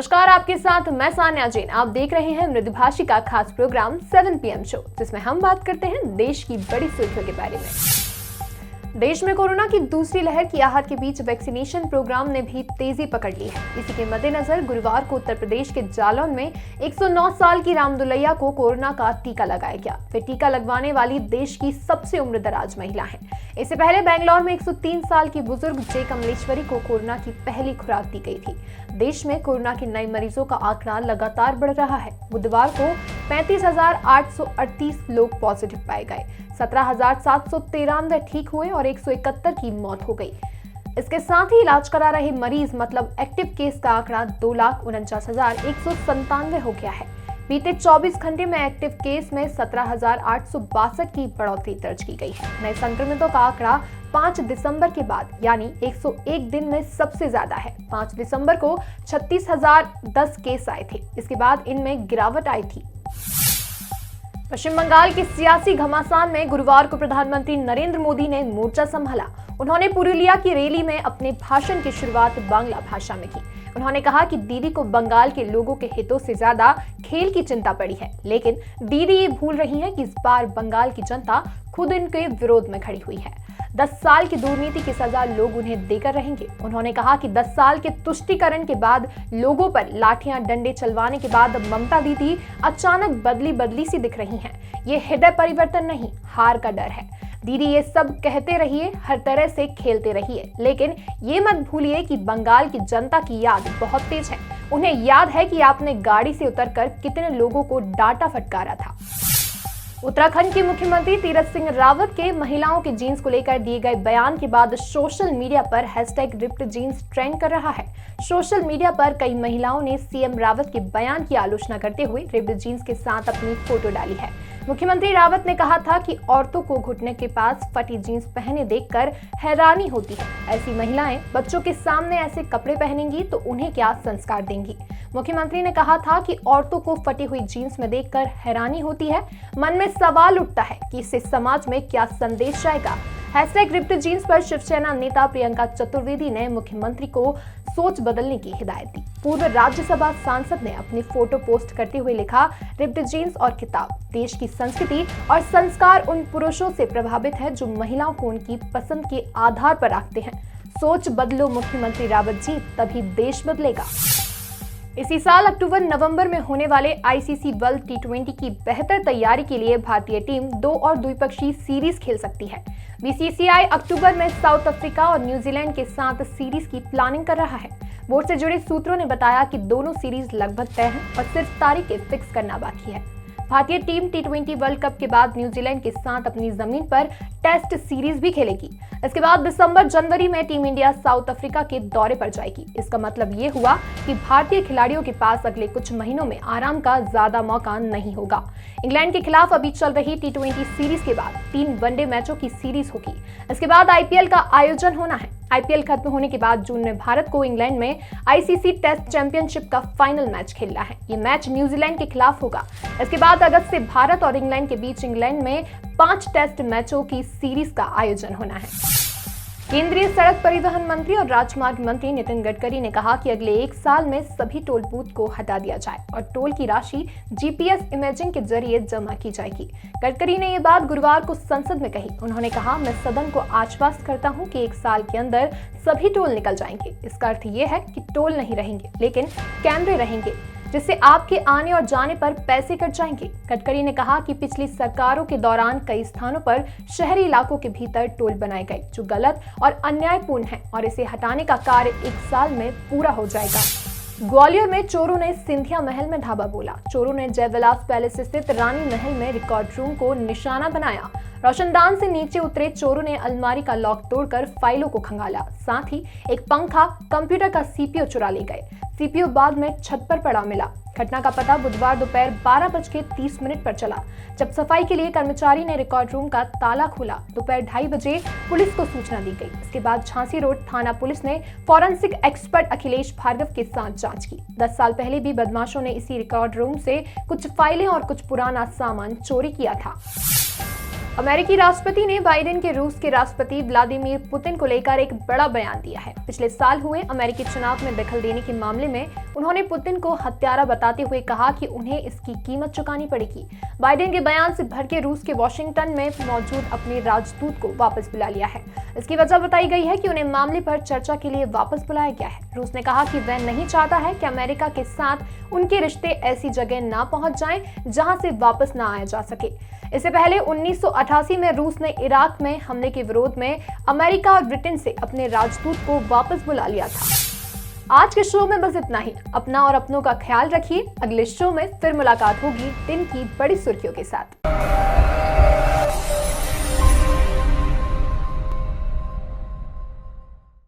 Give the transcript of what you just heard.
नमस्कार, आपके साथ मैं सान्या जैन। आप देख रहे हैं मृदुभाषी का खास प्रोग्राम 7 PM शो, जिसमें हम बात करते हैं देश की बड़ी सुर्खियों के बारे में। देश में कोरोना की दूसरी लहर की आहट के बीच वैक्सीनेशन प्रोग्राम ने भी तेजी पकड़ ली है। इसी के मद्देनजर गुरुवार को उत्तर प्रदेश के जालौन में 109 साल की रामदुलैया को कोरोना का टीका लगाया गया। वे टीका लगवाने वाली देश की सबसे उम्रदराज महिला हैं। इससे पहले बेंगलौर में 103 साल की बुजुर्ग जे कमलेश्वरी को कोरोना की पहली खुराक दी गई थी। देश में कोरोना के नए मरीजों का आंकड़ा लगातार बढ़ रहा है। बुधवार को 35,838 लोग पॉजिटिव पाए गए, 17,793 ठीक हुए और 171 की मौत हो गई। इसके साथ ही इलाज करा रहे मरीज मतलब एक्टिव केस का आंकड़ा 2,49,197 हो गया है। बीते 24 घंटे में एक्टिव केस में 17,862 की बढ़ोतरी दर्ज की गई है। नए संक्रमितों का आंकड़ा 5 दिसंबर के बाद यानी 101 दिन में सबसे ज्यादा है। 5 दिसंबर को 36,010 केस आए थे। इसके बाद इनमें गिरावट आई थी। पश्चिम बंगाल के सियासी घमासान में गुरुवार को प्रधानमंत्री नरेंद्र मोदी ने मोर्चा संभाला। उन्होंने पुरुलिया की रैली में अपने भाषण की शुरुआत बांग्ला भाषा में की। उन्होंने कहा कि दीदी को बंगाल के लोगों के हितों से ज्यादा खेल की चिंता पड़ी है, लेकिन दीदी ये भूल रही हैं कि इस बार बंगाल की जनता खुद इनके विरोध में खड़ी हुई है। 10 साल की दुर्नीति की सजा लोग उन्हें देकर रहेंगे। उन्होंने कहा कि 10 साल के तुष्टीकरण के बाद लोगों पर लाठियां डंडे चलवाने के बाद ममता दीदी अचानक बदली सी दिख रही हैं। ये हृदय परिवर्तन नहीं, हार का डर है। दीदी ये सब कहते रहिए, हर तरह से खेलते रहिए, लेकिन ये मत भूलिए कि बंगाल की जनता की याद बहुत तेज है। उन्हें याद है कि आपने गाड़ी से उतरकर कितने लोगों को डांटा फटकारा था। उत्तराखंड के मुख्यमंत्री तीरथ सिंह रावत के महिलाओं के जीन्स को लेकर दिए गए बयान के बाद सोशल मीडिया पर #रिप्ड जीन्स ट्रेंड कर रहा है। सोशल मीडिया पर कई महिलाओं ने सीएम रावत के बयान की आलोचना करते हुए रिप्ड जीन्स के साथ अपनी फोटो डाली है। मुख्यमंत्री रावत ने कहा था कि औरतों को घुटने के पास फटी जीन्स पहने देखकर हैरानी होती है। ऐसी महिलाएं बच्चों के सामने ऐसे कपड़े पहनेंगी तो उन्हें क्या संस्कार देंगी। मुख्यमंत्री ने कहा था कि औरतों को फटी हुई जीन्स में देखकर हैरानी होती है। मन में सवाल उठता है कि इससे समाज में क्या संदेश जाएगा। #रिप्ड जीन्स पर शिवसेना नेता प्रियंका चतुर्वेदी ने मुख्यमंत्री को सोच बदलने की हिदायत दी। पूर्व राज्यसभा सांसद ने अपनी फोटो पोस्ट करते हुए लिखा, रिप्ड जीन्स और किताब, देश की संस्कृति और संस्कार उन पुरुषों से प्रभावित है जो महिलाओं को उनकी पसंद के आधार पर रखते हैं। सोच बदलो मुख्यमंत्री रावत जी, तभी देश बदलेगा। इसी साल अक्टूबर-नवंबर में होने वाले आईसीसी वर्ल्ड T20 की बेहतर तैयारी के लिए भारतीय टीम 2 और द्विपक्षीय सीरीज खेल सकती है। बीसीसीआई अक्टूबर में साउथ अफ्रीका और न्यूजीलैंड के साथ सीरीज की प्लानिंग कर रहा है। बोर्ड से जुड़े सूत्रों ने बताया कि दोनों सीरीज लगभग तय हैं और सिर्फ तारीखें फिक्स करना बाकी है। भारतीय टीम T20 वर्ल्ड कप के बाद न्यूजीलैंड के साथ अपनी जमीन पर टेस्ट सीरीज भी खेलेगी। इसके बाद दिसंबर-जनवरी में टीम इंडिया साउथ अफ्रीका के दौरे पर जाएगी। इसका मतलब ये हुआ कि भारतीय खिलाड़ियों के पास अगले कुछ महीनों में आराम का ज्यादा मौका नहीं होगा। इंग्लैंड के खिलाफ अभी चल रही T20 सीरीज के बाद 3 वनडे मैचों की सीरीज होगी। इसके बाद आईपीएल का आयोजन होना है। आईपीएल खत्म होने के बाद जून में भारत को इंग्लैंड में आईसीसी टेस्ट चैंपियनशिप का फाइनल मैच खेलना है। ये मैच न्यूजीलैंड के खिलाफ होगा। इसके बाद अगस्त से भारत और इंग्लैंड के बीच इंग्लैंड में 5 टेस्ट मैचों की सीरीज का आयोजन होना है। केंद्रीय सड़क परिवहन मंत्री और राजमार्ग मंत्री नितिन गडकरी ने कहा कि अगले 1 साल में सभी टोल बूथ को हटा दिया जाए और टोल की राशि जीपीएस इमेजिंग के जरिए जमा की जाएगी। गडकरी ने ये बात गुरुवार को संसद में कही। उन्होंने कहा, मैं सदन को आश्वस्त करता हूं कि 1 साल के अंदर सभी टोल निकल जाएंगे। इसका अर्थ ये है कि टोल नहीं रहेंगे, लेकिन कैमरे रहेंगे, जिससे आपके आने और जाने पर पैसे कट जाएंगे। गडकरी ने कहा कि पिछली सरकारों के दौरान कई स्थानों पर शहरी इलाकों के भीतर टोल बनाए गए जो गलत और अन्यायपूर्ण है और इसे हटाने का कार्य 1 साल में पूरा हो जाएगा। ग्वालियर में चोरों ने सिंधिया महल में धावा बोला। चोरों ने जयविलास पैलेस स्थित रानी महल में रिकॉर्ड रूम को निशाना बनाया। रोशनदान से नीचे उतरे चोरों ने अलमारी का लॉक तोड़कर फाइलों को खंगाला। साथ ही एक पंखा, कंप्यूटर का सीपीयू चुरा ले गए। सीपीयू बाद में छत पर पड़ा मिला। घटना का पता बुधवार दोपहर 12:30 पर चला, जब सफाई के लिए कर्मचारी ने रिकॉर्ड रूम का ताला खोला। दोपहर 2:30 बजे पुलिस को सूचना दी गई। इसके बाद झांसी रोड थाना पुलिस ने फॉरेंसिक एक्सपर्ट अखिलेश भार्गव के साथ जांच की। 10 साल पहले भी बदमाशों ने इसी रिकॉर्ड रूम से कुछ फाइलें और कुछ पुराना सामान चोरी किया था। अमेरिकी राष्ट्रपति ने बाइडेन के रूस के राष्ट्रपति व्लादिमीर पुतिन को लेकर एक बड़ा बयान दिया है। पिछले साल हुए अमेरिकी चुनाव में दखल देने के मामले में उन्होंने पुतिन को हत्यारा बताते हुए कहा कि उन्हें इसकी कीमत चुकानी पड़ेगी। बाइडेन के बयान से भड़के रूस के वॉशिंगटन में मौजूद अपने राजदूत को वापस बुला लिया है। इसकी वजह बताई गई है कि उन्हें मामले पर चर्चा के लिए वापस बुलाया गया है। रूस ने कहा कि वह नहीं चाहता है कि अमेरिका के साथ उनके रिश्ते ऐसी जगह ना पहुंच जाएं जहां से वापस ना आया जा सके। इससे पहले 1988 में रूस ने इराक में हमले के विरोध में अमेरिका और ब्रिटेन से अपने राजदूत को वापस बुला लिया था। आज के शो में बस इतना ही। अपना और अपनों का ख्याल रखिए। अगले शो में फिर मुलाकात होगी दिन की बड़ी सुर्खियों के साथ।